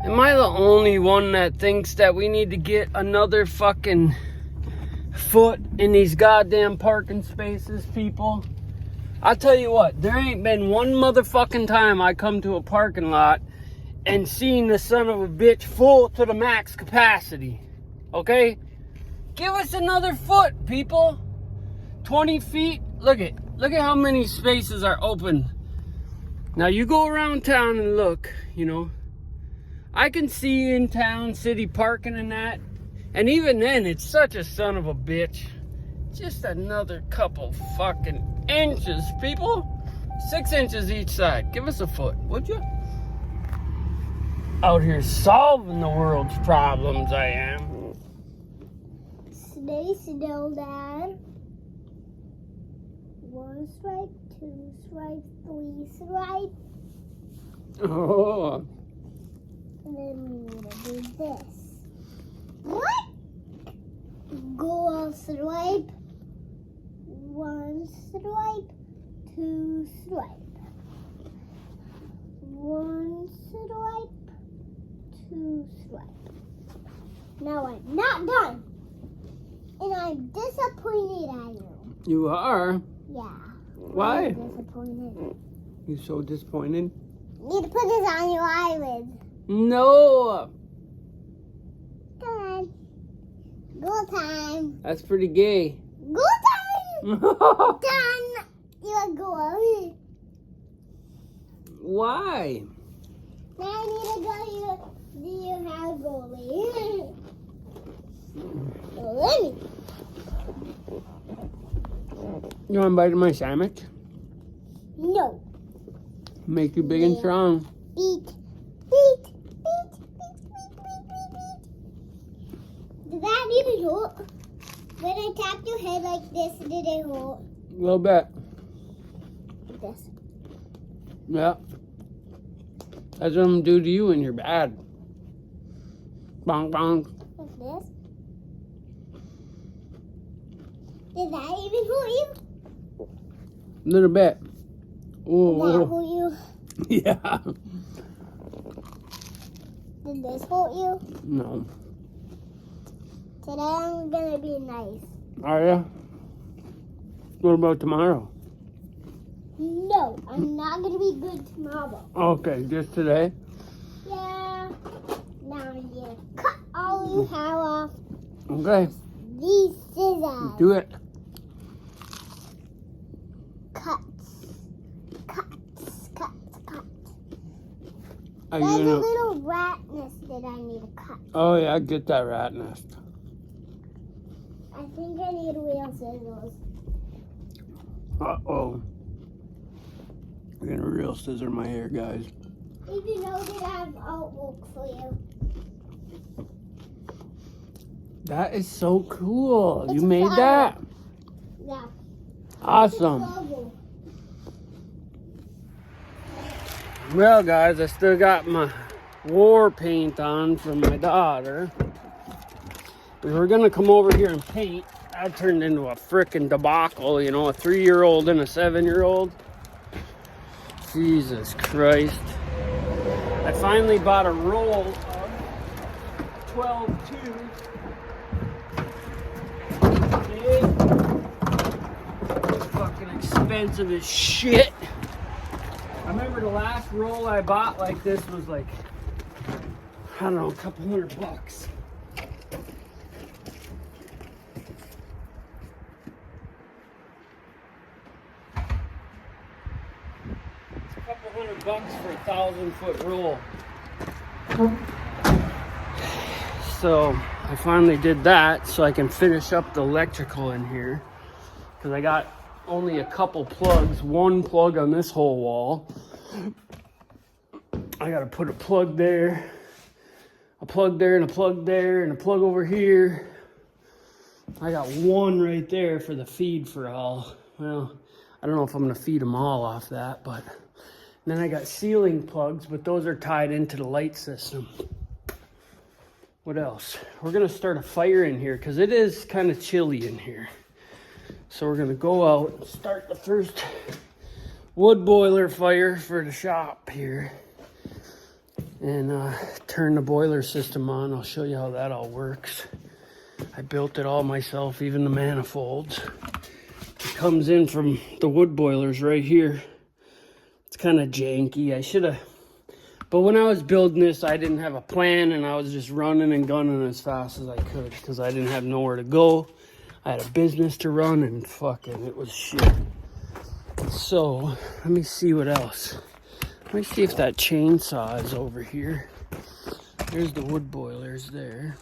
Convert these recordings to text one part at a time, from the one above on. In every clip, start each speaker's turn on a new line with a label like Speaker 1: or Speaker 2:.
Speaker 1: Am I the only one that thinks that we need to get another fucking foot in these goddamn parking spaces, people? I'll tell you what, there ain't been one motherfucking time I come to a parking lot and seen the son of a bitch full to the max capacity. Okay? Give us another foot, people. 20 feet. Look at how many spaces are open. Now you go around town and look, you know. I can see in town, city parking and that. And even then, it's such a son of a bitch. Just another couple fucking inches, people. 6 inches each side. Give us a foot, would you? Out here solving the world's problems, I am.
Speaker 2: Stay still, Dad. 1 stripe, 2 stripes, 3 stripes.
Speaker 1: Oh.
Speaker 2: And then we need to do this. What? Go a stripe, 1 stripe, 2 stripe. 1 stripe, 2 stripe. Now I'm not done. And I'm disappointed at you.
Speaker 1: You are?
Speaker 2: Yeah.
Speaker 1: Why?
Speaker 2: I'm disappointed.
Speaker 1: You so disappointed?
Speaker 2: You need to put this on your eyelids.
Speaker 1: No.
Speaker 2: Come on. Go time.
Speaker 1: That's pretty gay.
Speaker 2: Go time. Done. You are going.
Speaker 1: Why?
Speaker 2: Now I need to go to your house, goalie. Let me.
Speaker 1: You want a bite of my sandwich?
Speaker 2: No.
Speaker 1: Make you big and strong.
Speaker 2: Beat. Beat. Beat. Beat. Beat. Beat. Beat. Beat. Did that even hurt? When I tapped your head like this, did it hurt?
Speaker 1: A little bit.
Speaker 2: This.
Speaker 1: Yeah. That's what I'm gonna do to you when you're bad. Bonk, bonk.
Speaker 2: Like this. Did that even hurt you?
Speaker 1: A little bit.
Speaker 2: Did that
Speaker 1: Oh,
Speaker 2: hurt you?
Speaker 1: yeah.
Speaker 2: Did this hurt you?
Speaker 1: No.
Speaker 2: Today I'm gonna be nice.
Speaker 1: Are ya? What about tomorrow?
Speaker 2: No, I'm not gonna be good tomorrow.
Speaker 1: Okay, just today?
Speaker 2: Yeah. Now I'm gonna cut all your hair off.
Speaker 1: Okay,
Speaker 2: These scissors.
Speaker 1: do it.
Speaker 2: Cuts. Cuts. Cuts. Cuts.
Speaker 1: Are
Speaker 2: There's
Speaker 1: you
Speaker 2: a
Speaker 1: gonna...
Speaker 2: little rat nest that I need to cut.
Speaker 1: Oh yeah, get that rat nest.
Speaker 2: I think I need real scissors.
Speaker 1: Uh-oh. I'm gonna real scissor my hair, guys.
Speaker 2: Did you know that I have artwork for you?
Speaker 1: That is so cool.
Speaker 2: It's
Speaker 1: You made
Speaker 2: fun.
Speaker 1: that.
Speaker 2: Yeah.
Speaker 1: Awesome.
Speaker 2: Trouble.
Speaker 1: Well, guys, I still got my war paint on from my daughter. We were gonna come over here and paint. That turned into a frickin' debacle, you know, a 3-year-old and a 7-year-old. Jesus Christ. I finally bought a roll of 12 tubes. It's fucking expensive as shit. I remember the last roll I bought like this was like, I don't know, a couple $100. It's a couple $100 for a 1,000-foot roll. So I finally did that so I can finish up the electrical in here, because I got only a couple plugs, one plug on this whole wall. I gotta put a plug there, a plug there, and a plug there, and a plug over here. I got one right there for the feed for all. Well, I don't know if I'm gonna feed them all off that, but then I got ceiling plugs, but those are tied into the light system. What else? We're gonna start a fire in here because it is kind of chilly in here. So we're gonna go out and start the first wood boiler fire for the shop here. and turn the boiler system on. I'll show you how that all works. I built it all myself, even the manifolds. It comes in from the wood boilers right here. It's kind of janky. I should have, but when I was building this, I didn't have a plan, and I was just running and gunning as fast as I could because I didn't have nowhere to go. I had a business to run, and fucking it was shit. So let me see what else. Let me see if that chainsaw is over here. There's the wood boilers there.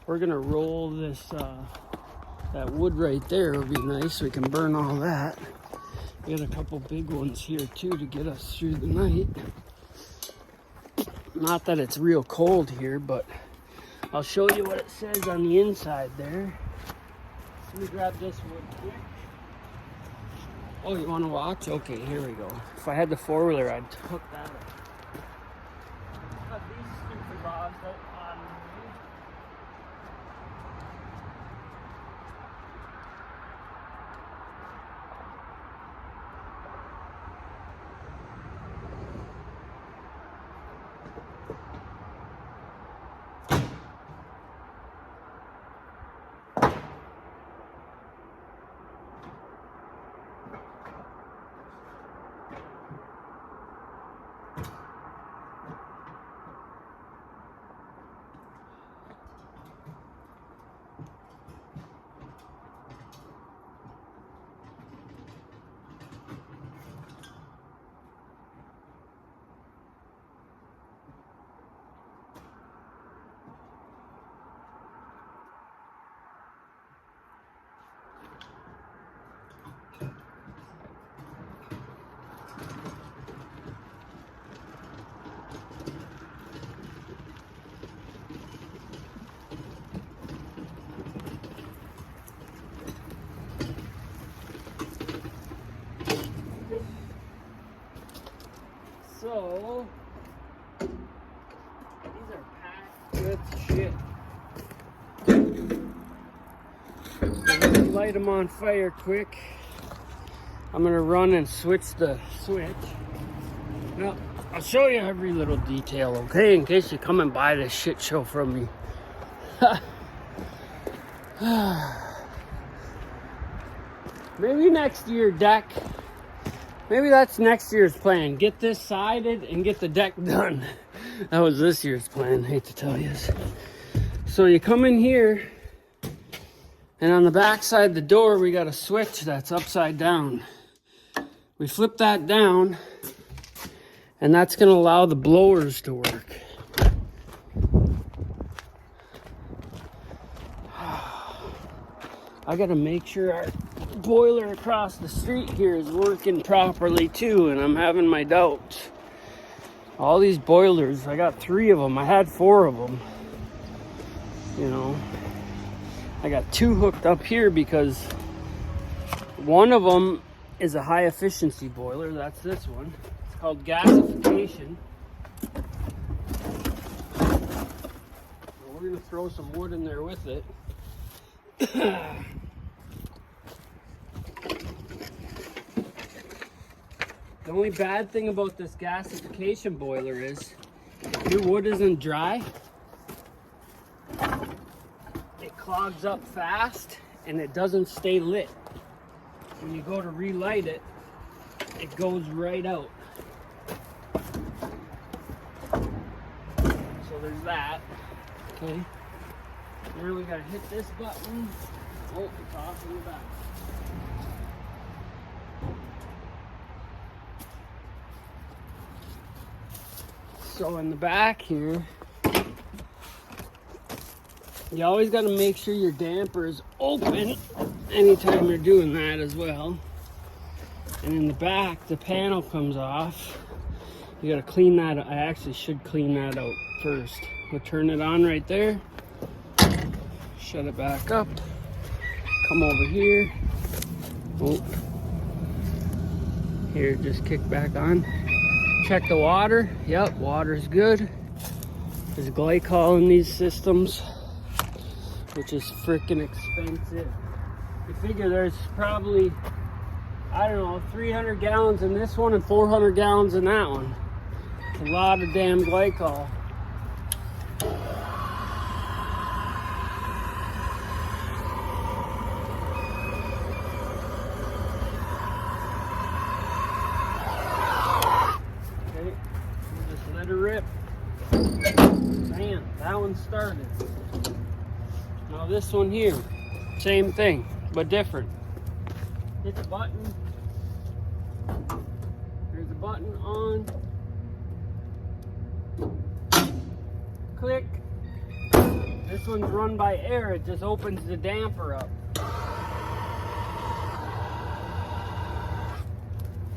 Speaker 1: We're gonna roll this, that wood right there would be nice. We can burn all that. We got a couple big ones here too to get us through the night. Not that it's real cold here, but I'll show you what it says on the inside there. Let me grab this wood quick. Oh, you wanna watch? Okay, here we go. If I had the four-wheeler, I'd hook that up. Got these stupid rods out on me. So, these are packed with shit. I'm gonna light them on fire quick. I'm gonna run and switch the switch. Now, I'll show you every little detail, okay? In case you come and buy this shit show from me. Maybe next year, deck. Maybe that's next year's plan. Get this sided and get the deck done. That was this year's plan, hate to tell you. So you come in here, and on the back side of the door, we got a switch that's upside down. We flip that down, and that's gonna allow the blowers to work. I gotta make sure our boiler across the street here is working properly too, and I'm having my doubts. All these boilers, I got 3 of them. I had 4 of them. You know, I got 2 hooked up here because one of them is a high efficiency boiler. That's this one. It's called gasification. So we're gonna throw some wood in there with it. The only bad thing about this gasification boiler is if your wood isn't dry, it clogs up fast and it doesn't stay lit. When you go to relight it, it goes right out. So there's that. Okay. Now we gotta hit this button. Oh, it's off in the back. So in the back here, you always got to make sure your damper is open anytime you're doing that as well. And in the back, the panel comes off. You gotta clean that. I actually should clean that out first. We'll turn it on right there. Shut it back up. Come over here. Oh. Here, just kick back on. Check the water. Yep, water's good. There's glycol in these systems, which is freaking expensive. You figure there's probably, I don't know, 300 gallons in this one and 400 gallons in that one. It's a lot of damn glycol. Okay, we'll just let it rip. Man, that one started. Now this one here, same thing, but different. Hit the button. There's a button on. Click. This one's run by air. It just opens the damper up.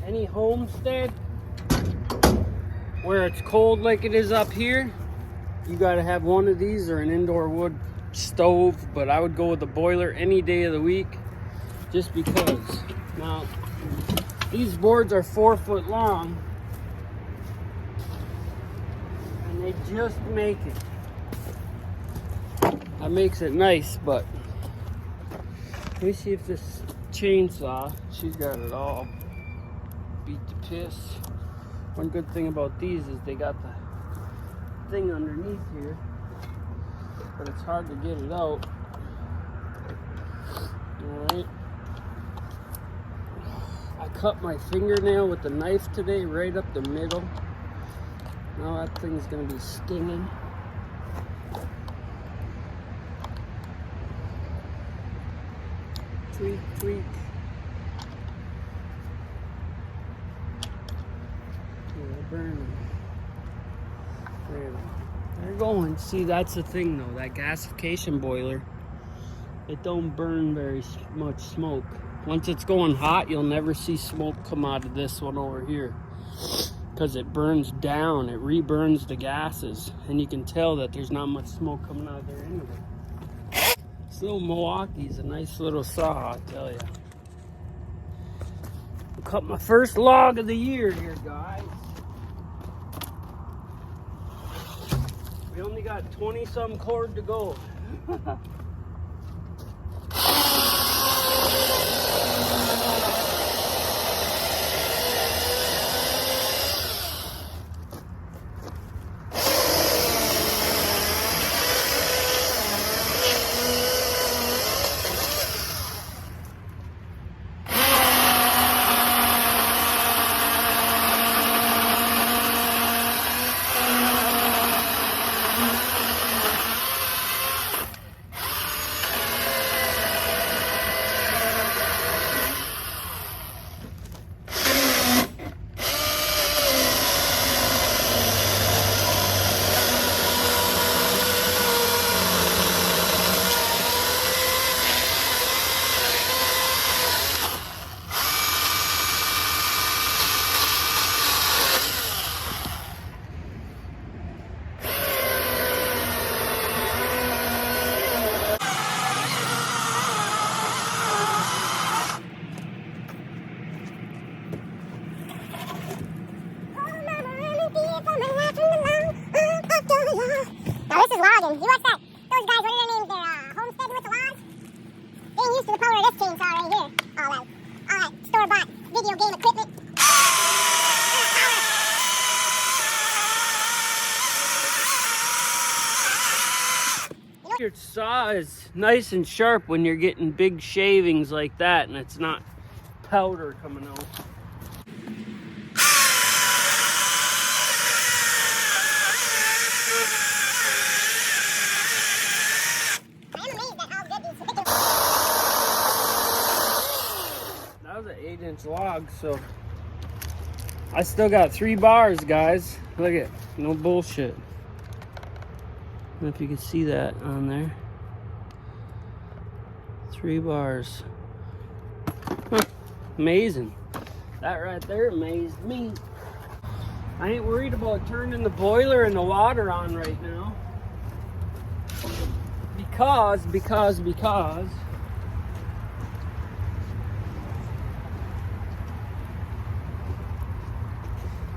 Speaker 1: Any homestead where it's cold like it is up here, you gotta have one of these or an indoor wood stove, but I would go with the boiler any day of the week just because. Now, these boards are 4 foot long and they just make it. That makes it nice, but let me see if this chainsaw, she's got it all beat to piss. One good thing about these is they got the thing underneath here, but it's hard to get it out. Alright. I cut my fingernail with the knife today, right up the middle. Now that thing's gonna be stinging. Tweak, tweak. Burning. They're going. See, that's the thing though, that gasification boiler, it don't burn very much smoke. Once it's going hot, you'll never see smoke come out of this one over here because it burns down, it reburns the gases, and you can tell that there's not much smoke coming out of there anyway. This little Milwaukee's a nice little saw, I tell you. I cut my first log of the year here, guys. We only got 20-some cord to go.
Speaker 2: Now this is logging. You watch that? Those guys, what are their names? They're homesteading with the logs. They ain't used to the power of this chainsaw right here. All that store-bought video game equipment.
Speaker 1: Your saw is nice and sharp when you're getting big shavings like that and it's not powder coming out. That was an 8-inch log, so I still got 3 bars, guys. Look at, no bullshit. I don't know if you can see that on there. 3 bars. Huh. Amazing. That right there amazed me. I ain't worried about turning the boiler and the water on right now. Because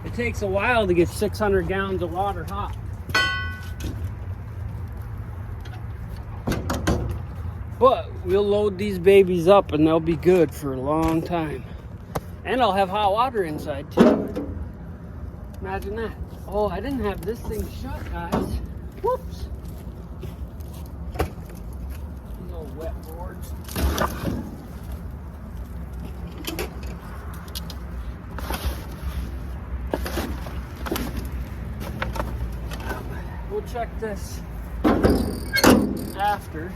Speaker 1: it takes a while to get 600 gallons of water hot. But we'll load these babies up and they'll be good for a long time. And I'll have hot water inside too. Imagine that. Oh, I didn't have this thing shut, guys. Whoops. These old wet boards. We'll check this after.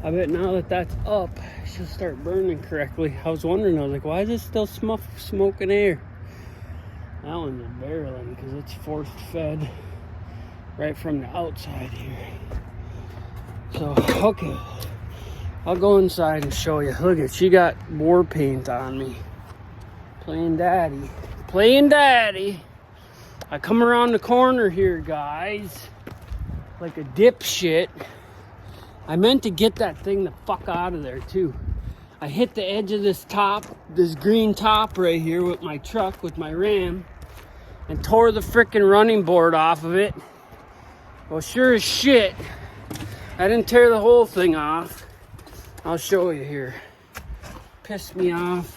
Speaker 1: I bet now that that's up, she'll start burning correctly. I was wondering, I was like, why is it still smoking air? That one's a barreling because it's force fed right from the outside here. So, okay. I'll go inside and show you. Look at, she got war paint on me. Playing daddy. Playing daddy. I come around the corner here, guys. Like a dipshit. I meant to get that thing the fuck out of there, too. I hit the edge of this top, this green top right here with my truck, with my Ram, and tore the frickin' running board off of it. Well, sure as shit, I didn't tear the whole thing off. I'll show you here. Pissed me off.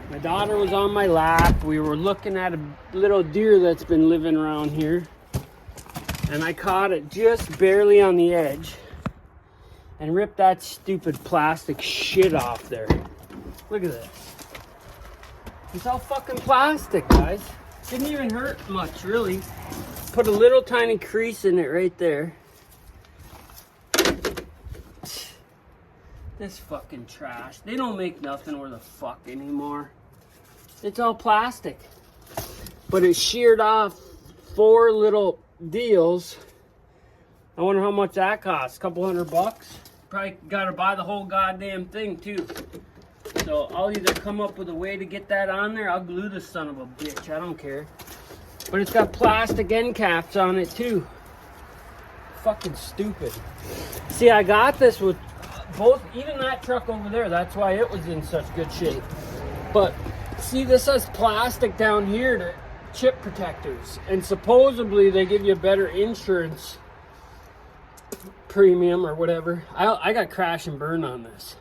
Speaker 1: My daughter was on my lap. We were looking at a little deer that's been living around here. And I caught it just barely on the edge and ripped that stupid plastic shit off there. Look at this. It's all fucking plastic, guys. Didn't even hurt much, really. Put a little tiny crease in it right there. This fucking trash. They don't make nothing worth a fuck anymore. It's all plastic. But it sheared off 4 little deals. I wonder how much that costs. A couple $100. Probably gotta buy the whole goddamn thing too. So I'll either come up with a way to get that on there. I'll glue the son of a bitch. I don't care. But it's got plastic end caps on it too. Fucking stupid. See, I got this with both, even that truck over there. That's why it was in such good shape. But see, this has plastic down here to chip protectors, and supposedly they give you a better insurance premium or whatever. I got crash and burn on this.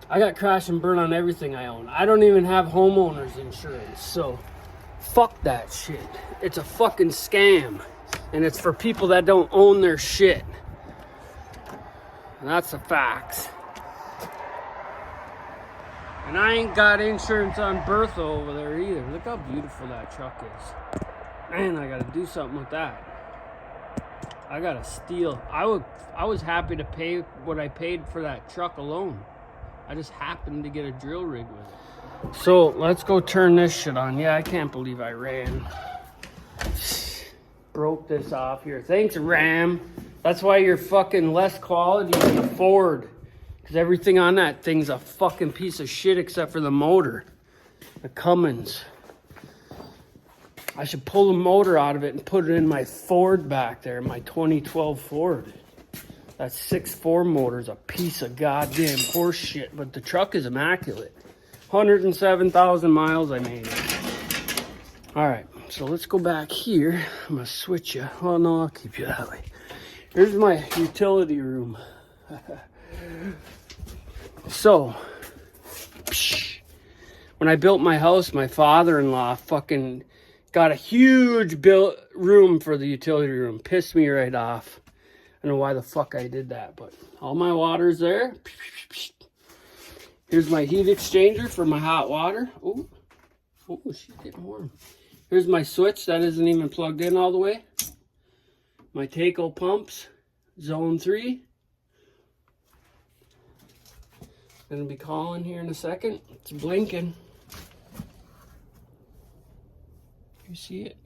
Speaker 1: I got crash and burn on everything I own. I don't even have homeowners insurance, so fuck that shit. It's a fucking scam, and it's for people that don't own their shit. And that's the facts. And I ain't got insurance on Bertha over there either. Look how beautiful that truck is. Man, I gotta do something with that. I gotta steal. I was happy to pay what I paid for that truck alone. I just happened to get a drill rig with it. So let's go turn this shit on. Yeah, I can't believe I ran. Broke this off here. Thanks, Ram. That's why you're fucking less quality than a Ford. Because everything on that thing's a fucking piece of shit except for the motor. The Cummins. I should pull the motor out of it and put it in my Ford back there, my 2012 Ford. That 6.4 motor's a piece of goddamn horse shit, but the truck is immaculate. 107,000 miles I made it. Alright, so let's go back here. I'm gonna switch you. Well, no, I'll keep you that way. Here's my utility room. So, when I built my house, my father-in-law fucking got a huge room for the utility room. Pissed me right off. I don't know why the fuck I did that, but all my water's there. Here's my heat exchanger for my hot water. Oh, she's getting warm. Here's my switch that isn't even plugged in all the way. My Taco pumps, zone 3. Gonna be calling here in a second. It's blinking. You see it?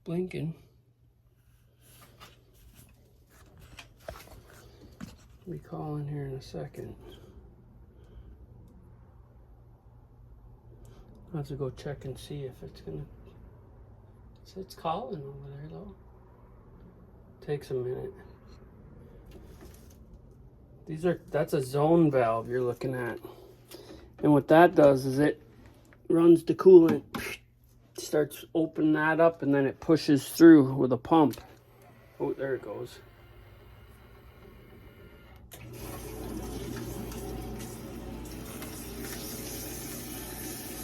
Speaker 1: blinking. Be calling here in a second. I'll have to go check and see if it's gonna. It's calling over there though. Takes a minute. That's a zone valve you're looking at. And what that does is it runs the coolant, starts opening that up, and then it pushes through with a pump. Oh, there it goes.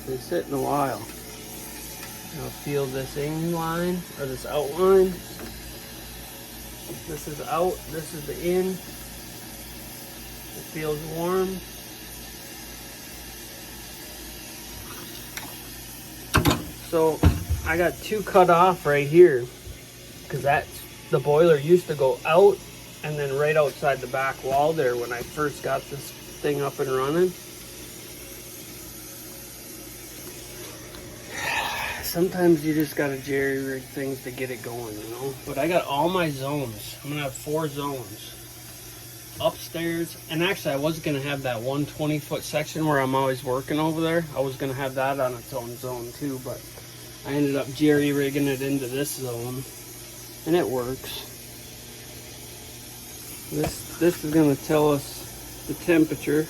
Speaker 1: They sit in a while. I'll feel this in line or this outline. This is out, this is the in. It feels warm. So I got two cut off right here because the boiler used to go out and then right outside the back wall there when I first got this thing up and running. Sometimes you just gotta jerry rig things to get it going, you know? But I got all my zones. I'm gonna have 4 zones. Upstairs, and actually I was gonna have that 120-foot section where I'm always working over there. I was gonna have that on its own zone too, but I ended up jerry rigging it into this zone, and it works. This is gonna tell us the temperature.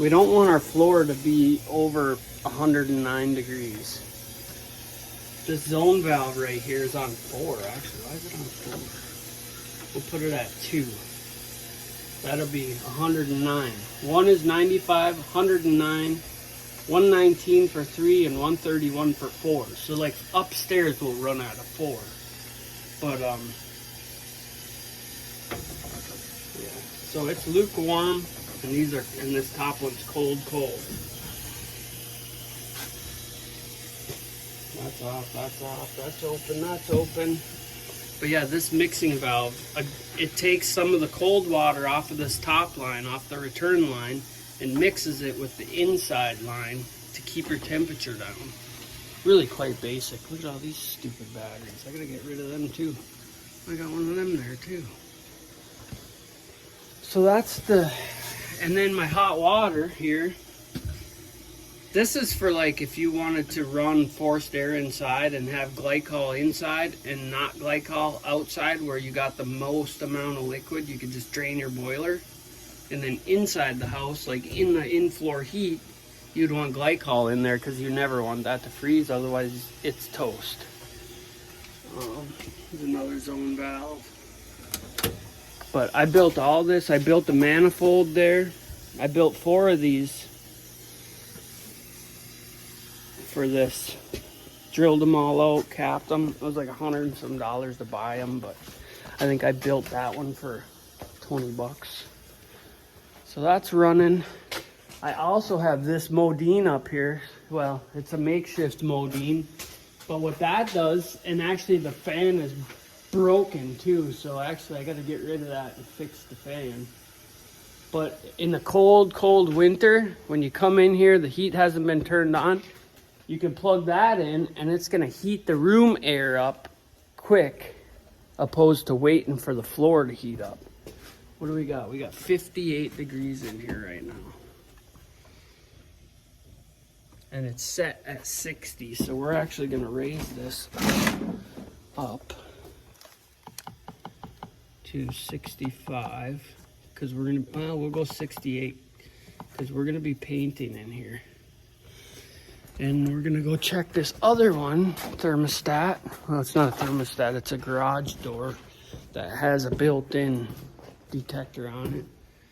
Speaker 1: We don't want our floor to be over 109 degrees. This zone valve right here is on 4, actually. Why is it on 4? We'll put it at 2. That'll be 109. One is 95, 109, 119 for 3, and 131 for 4. So like upstairs will run out of 4. But yeah. So it's lukewarm, and this top one's cold. That's off, that's open. But yeah, this mixing valve, it takes some of the cold water off of this top line, off the return line, and mixes it with the inside line to keep your temperature down. Really quite basic. Look at all these stupid batteries. I gotta get rid of them too. I got one of them there too. So that's and then my hot water here. This is for like if you wanted to run forced air inside and have glycol inside and not glycol outside where you got the most amount of liquid, you could just drain your boiler. And then inside the house, like in the in-floor heat, you'd want glycol in there because you never want that to freeze, otherwise it's toast. There's another zone valve. But I built all this. I built the manifold there. I built 4 of these for this. Drilled them all out, capped them. It was like $100 and some to buy them, but I think I built that one for 20 bucks. So that's running. I also have this Modine up here. Well, it's a makeshift Modine, but what that does, and actually the fan is broken too, so actually I got to get rid of that and fix the fan. But in the cold winter, when you come in here, the heat hasn't been turned on, you can plug that in and it's going to heat the room air up quick, opposed to waiting for the floor to heat up. What do we got? We got 58 degrees in here right now. And it's set at 60, so we're actually going to raise this up to 65, because we're going to, well, we'll go 68, because we're going to be painting in here. And we're gonna go check this other one, thermostat. Well, it's not a thermostat, it's a garage door that has a built-in detector on it.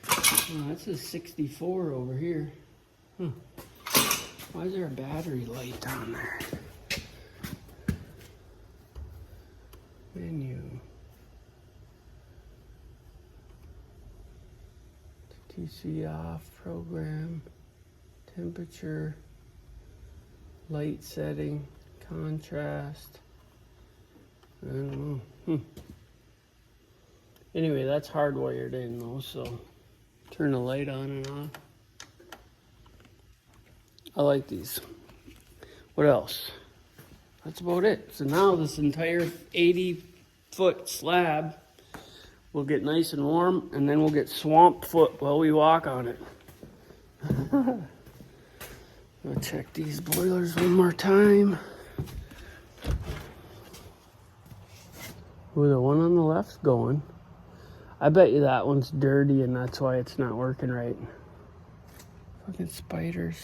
Speaker 1: Oh, that says 64 over here. Why is there a battery light on there? Menu. TC off, program, temperature, light setting, contrast. I don't know. Anyway, that's hardwired in though, so turn the light on and off. I like these. What else? That's about it. So now this entire 80-foot slab will get nice and warm, and then we'll get swamp foot while we walk on it. I'll check these boilers one more time. Ooh, the one on the left's going. I bet you that one's dirty and that's why it's not working right. Fucking spiders.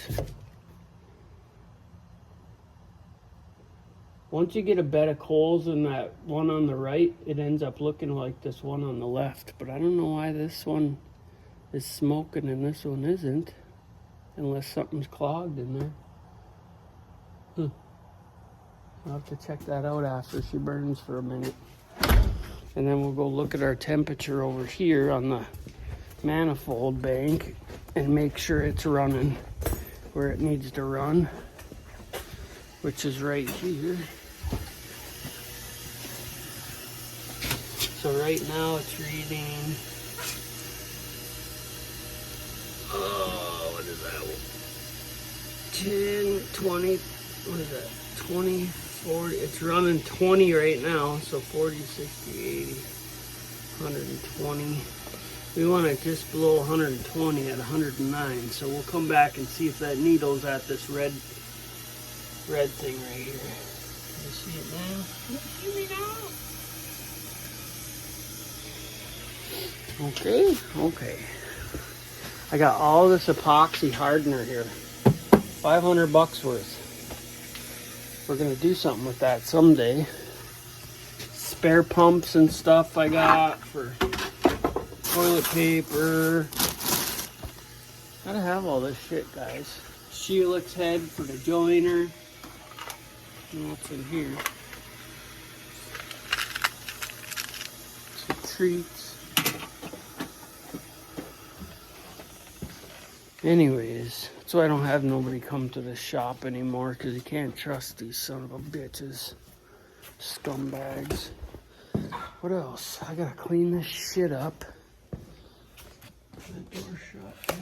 Speaker 1: Once you get a bed of coals in that one on the right, it ends up looking like this one on the left. But I don't know why this one is smoking and this one isn't. Unless something's clogged in there. I'll have to check that out after she burns for a minute. And then we'll go look at our temperature over here on the manifold bank and make sure it's running where it needs to run, which is right here. So right now it's reading, what is that? 10, 20, what is that? 20, 40, it's running 20 right now, so 40, 60, 80, 120. We want it just below 120 at 109, so we'll come back and see if that needle's at this red thing right here. Can you see it now? Can you see me now? Okay. I got all this epoxy hardener here. 500 bucks worth. We're gonna do something with that someday. Spare pumps and stuff I got for toilet paper. Gotta have all this shit, guys. Sheelix head for the joiner. And what's in here? Some treats. Anyways, that's why I don't have nobody come to the shop anymore, because you can't trust these son of a bitches. Scumbags. What else? I gotta clean this shit up. That door shut.